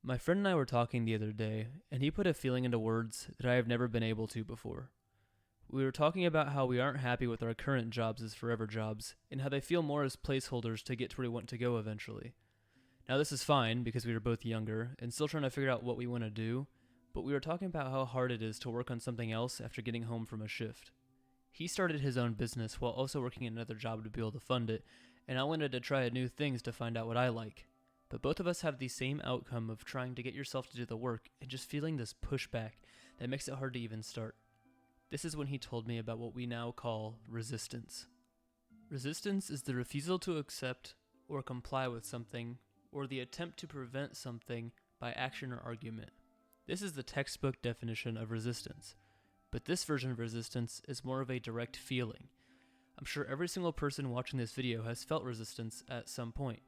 My friend and I were talking the other day, and he put a feeling into words that I have never been able to before. We were talking about how we aren't happy with our current jobs as forever jobs, and how they feel more as placeholders to get to where we want to go eventually. Now, this is fine because we were both younger and still trying to figure out what we want to do, but we were talking about how hard it is to work on something else after getting home from a shift. He started his own business while also working another job to be able to fund it, and I wanted to try new things to find out what I like. But both of us have the same outcome of trying to get yourself to do the work and just feeling this pushback that makes it hard to even start. This is when he told me about what we now call resistance. Resistance is the refusal to accept or comply with something, or the attempt to prevent something by action or argument. This is the textbook definition of resistance, but this version of resistance is more of a direct feeling. I'm sure every single person watching this video has felt resistance at some point.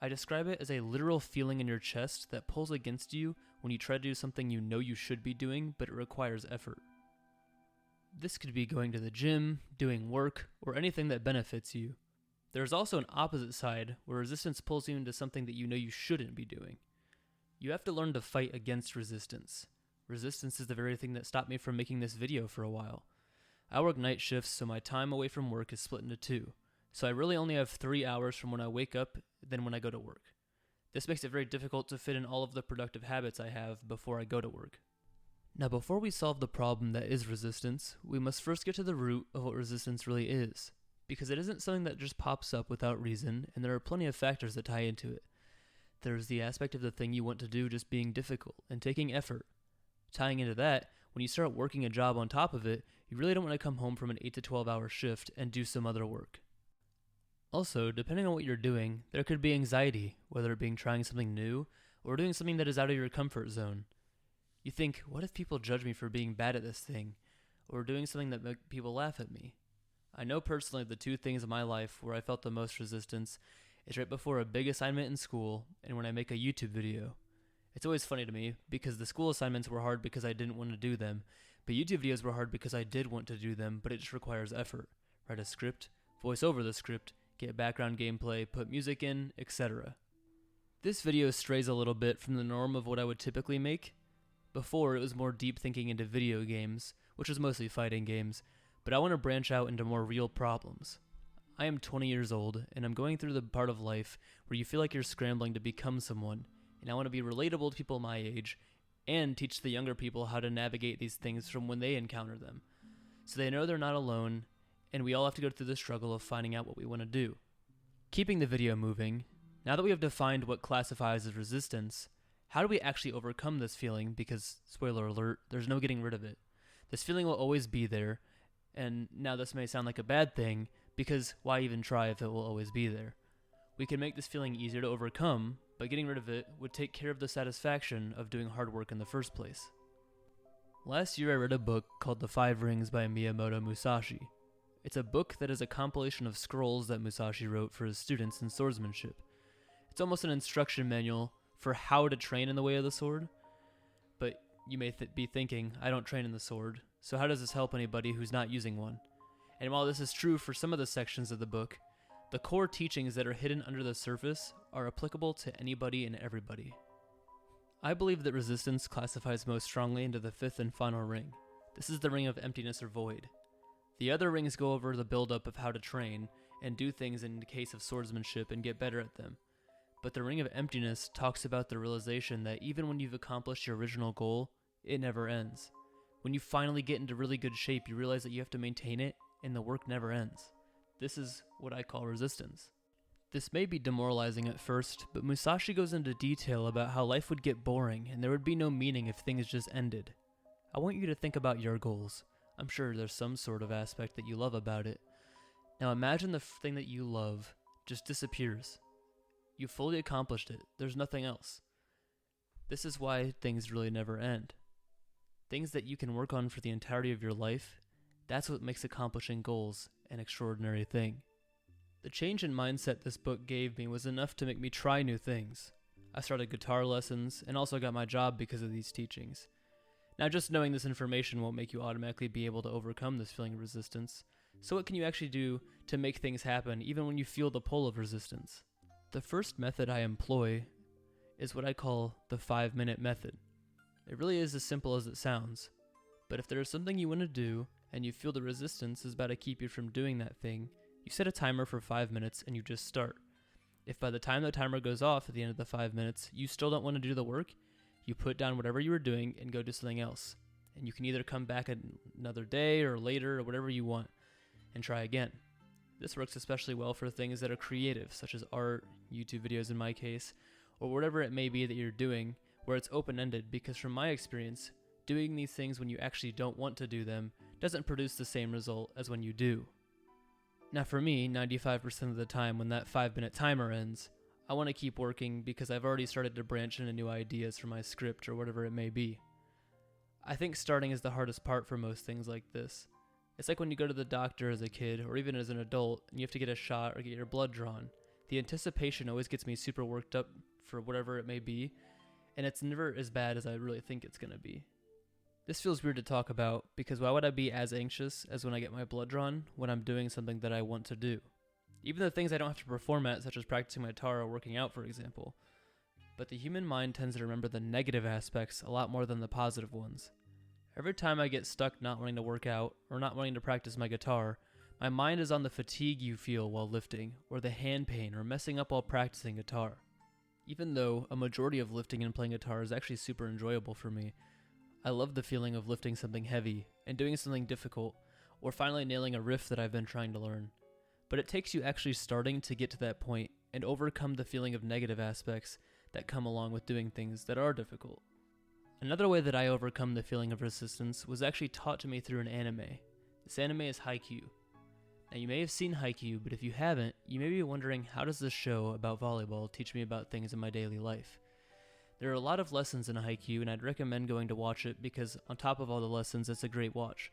I describe it as a literal feeling in your chest that pulls against you when you try to do something you know you should be doing, but it requires effort. This could be going to the gym, doing work, or anything that benefits you. There's also an opposite side where resistance pulls you into something that you know you shouldn't be doing. You have to learn to fight against resistance. Resistance is the very thing that stopped me from making this video for a while. I work night shifts, so my time away from work is split into two. So I really only have 3 hours from when I wake up than when I go to work. This makes it very difficult to fit in all of the productive habits I have before I go to work. Now, before we solve the problem that is resistance, we must first get to the root of what resistance really is, because it isn't something that just pops up without reason, and there are plenty of factors that tie into it. There's the aspect of the thing you want to do just being difficult and taking effort. Tying into that, when you start working a job on top of it, you really don't want to come home from an 8 to 12 hour shift and do some other work. Also, depending on what you're doing, there could be anxiety, whether it being trying something new or doing something that is out of your comfort zone. You think, what if people judge me for being bad at this thing, or doing something that make people laugh at me? I know personally the two things in my life where I felt the most resistance is right before a big assignment in school and when I make a YouTube video. It's always funny to me because the school assignments were hard because I didn't want to do them, but YouTube videos were hard because I did want to do them, but it just requires effort. Write a script, voice over the script, get background gameplay, put music in, etc. This video strays a little bit from the norm of what I would typically make. Before, it was more deep thinking into video games, which was mostly fighting games, but I want to branch out into more real problems. I am 20 years old, and I'm going through the part of life where you feel like you're scrambling to become someone, and I want to be relatable to people my age, and teach the younger people how to navigate these things from when they encounter them, so they know they're not alone, and we all have to go through the struggle of finding out what we want to do. Keeping the video moving, now that we have defined what classifies as resistance, how do we actually overcome this feeling? Because, spoiler alert, there's no getting rid of it. This feeling will always be there, and now this may sound like a bad thing, because why even try if it will always be there? We can make this feeling easier to overcome, but getting rid of it would take care of the satisfaction of doing hard work in the first place. Last year I read a book called The Five Rings by Miyamoto Musashi. It's a book that is a compilation of scrolls that Musashi wrote for his students in swordsmanship. It's almost an instruction manual for how to train in the way of the sword, but you may be thinking, I don't train in the sword, so how does this help anybody who's not using one? And while this is true for some of the sections of the book, the core teachings that are hidden under the surface are applicable to anybody and everybody. I believe that resistance classifies most strongly into the fifth and final ring. This is the ring of emptiness or void. The other rings go over the buildup of how to train and do things in the case of swordsmanship and get better at them. But the ring of emptiness talks about the realization that even when you've accomplished your original goal, it never ends. When you finally get into really good shape, you realize that you have to maintain it, and the work never ends. This is what I call resistance. This may be demoralizing at first, but Musashi goes into detail about how life would get boring and there would be no meaning if things just ended. I want you to think about your goals. I'm sure there's some sort of aspect that you love about it. Now imagine the thing that you love just disappears. You fully accomplished it. There's nothing else. This is why things really never end. Things that you can work on for the entirety of your life, that's what makes accomplishing goals an extraordinary thing. The change in mindset this book gave me was enough to make me try new things. I started guitar lessons and also got my job because of these teachings. Now, just knowing this information won't make you automatically be able to overcome this feeling of resistance. So what can you actually do to make things happen even when you feel the pull of resistance? The first method I employ is what I call the 5-minute method. It really is as simple as it sounds, but if there is something you want to do and you feel the resistance is about to keep you from doing that thing, you set a timer for 5 minutes and you just start. If by the time the timer goes off at the end of the 5 minutes, you still don't want to do the work, you put down whatever you were doing and go do something else. And you can either come back another day or later or whatever you want and try again. This works especially well for things that are creative, such as art, YouTube videos in my case, or whatever it may be that you're doing, where it's open-ended, because from my experience, doing these things when you actually don't want to do them doesn't produce the same result as when you do. Now for me, 95% of the time when that 5-minute timer ends, I want to keep working because I've already started to branch into new ideas for my script or whatever it may be. I think starting is the hardest part for most things like this. It's like when you go to the doctor as a kid or even as an adult and you have to get a shot or get your blood drawn. The anticipation always gets me super worked up for whatever it may be, and it's never as bad as I really think it's going to be. This feels weird to talk about because why would I be as anxious as when I get my blood drawn when I'm doing something that I want to do? Even the things I don't have to perform at, such as practicing my guitar or working out, for example. But the human mind tends to remember the negative aspects a lot more than the positive ones. Every time I get stuck not wanting to work out or not wanting to practice my guitar, my mind is on the fatigue you feel while lifting, or the hand pain or messing up while practicing guitar. Even though a majority of lifting and playing guitar is actually super enjoyable for me, I love the feeling of lifting something heavy and doing something difficult, or finally nailing a riff that I've been trying to learn. But it takes you actually starting to get to that point and overcome the feeling of negative aspects that come along with doing things that are difficult. Another way that I overcome the feeling of resistance was actually taught to me through an anime. This anime is Haikyuu. Now you may have seen Haikyuu, but if you haven't, you may be wondering, how does this show about volleyball teach me about things in my daily life? There are a lot of lessons in Haikyuu, and I'd recommend going to watch it because on top of all the lessons, it's a great watch.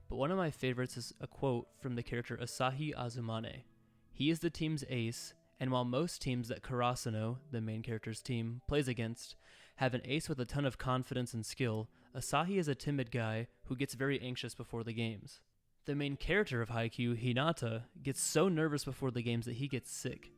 But one of my favorites is a quote from the character Asahi Azumane. He is the team's ace, and while most teams that Karasuno, the main character's team, plays against, have an ace with a ton of confidence and skill, Asahi is a timid guy who gets very anxious before the games. The main character of Haikyuu, Hinata, gets so nervous before the games that he gets sick.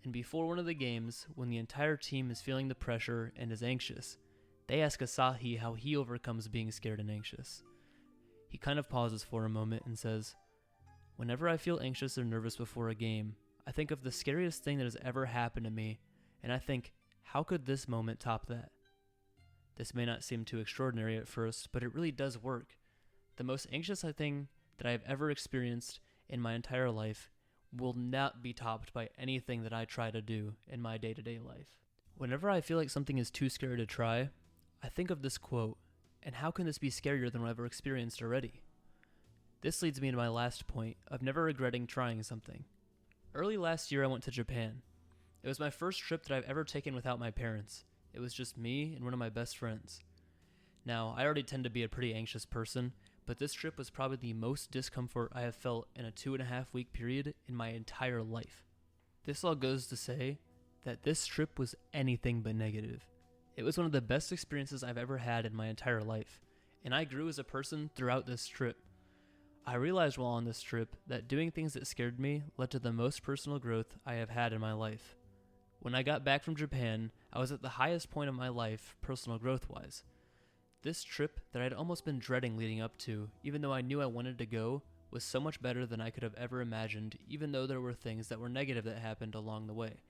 And before one of the games, when the entire team is feeling the pressure and is anxious, they ask Asahi how he overcomes being scared and anxious. He kind of pauses for a moment and says, "Whenever I feel anxious or nervous before a game, I think of the scariest thing that has ever happened to me, and I think, how could this moment top that?" This may not seem too extraordinary at first, but it really does work. The most anxious thing that I have ever experienced in my entire life will not be topped by anything that I try to do in my day-to-day life. Whenever I feel like something is too scary to try, I think of this quote, and how can this be scarier than what I've experienced already? This leads me to my last point of never regretting trying something. Early last year I went to Japan. It was my first trip that I've ever taken without my parents. It was just me and one of my best friends. Now, I already tend to be a pretty anxious person, but this trip was probably the most discomfort I have felt in a 2.5-week period in my entire life. This all goes to say that this trip was anything but negative. It was one of the best experiences I've ever had in my entire life, and I grew as a person throughout this trip. I realized while on this trip that doing things that scared me led to the most personal growth I have had in my life. When I got back from Japan, I was at the highest point of my life, personal growth-wise. This trip that I'd almost been dreading leading up to, even though I knew I wanted to go, was so much better than I could have ever imagined, even though there were things that were negative that happened along the way.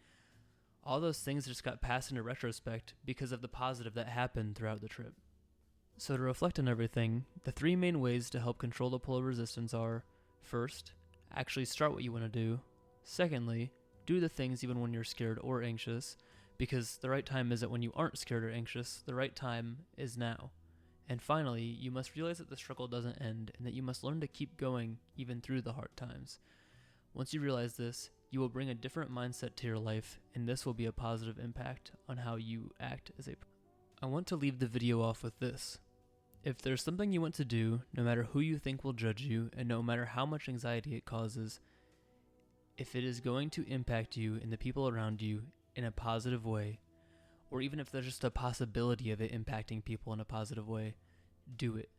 All those things just got passed into retrospect because of the positive that happened throughout the trip. So to reflect on everything, the 3 main ways to help control the pull of resistance are: first, actually start what you want to do; secondly, do the things even when you're scared or anxious, because the right time isn't when you aren't scared or anxious, the right time is now. And finally, you must realize that the struggle doesn't end and that you must learn to keep going even through the hard times. Once you realize this, you will bring a different mindset to your life, and this will be a positive impact on how you act as a person. I want to leave the video off with this. If there's something you want to do, no matter who you think will judge you, and no matter how much anxiety it causes, if it is going to impact you and the people around you in a positive way, or even if there's just a possibility of it impacting people in a positive way, do it.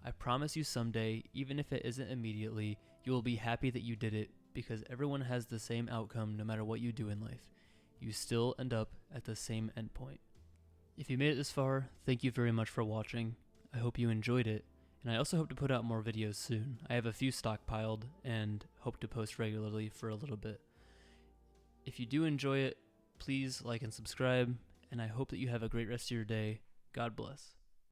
I promise you someday, even if it isn't immediately, you will be happy that you did it, because everyone has the same outcome no matter what you do in life. you still end up at the same endpoint. If you made it this far, thank you very much for watching. I hope you enjoyed it, and I also hope to put out more videos soon. I have a few stockpiled and hope to post regularly for a little bit. If you do enjoy it, please like and subscribe, and I hope that you have a great rest of your day. God bless.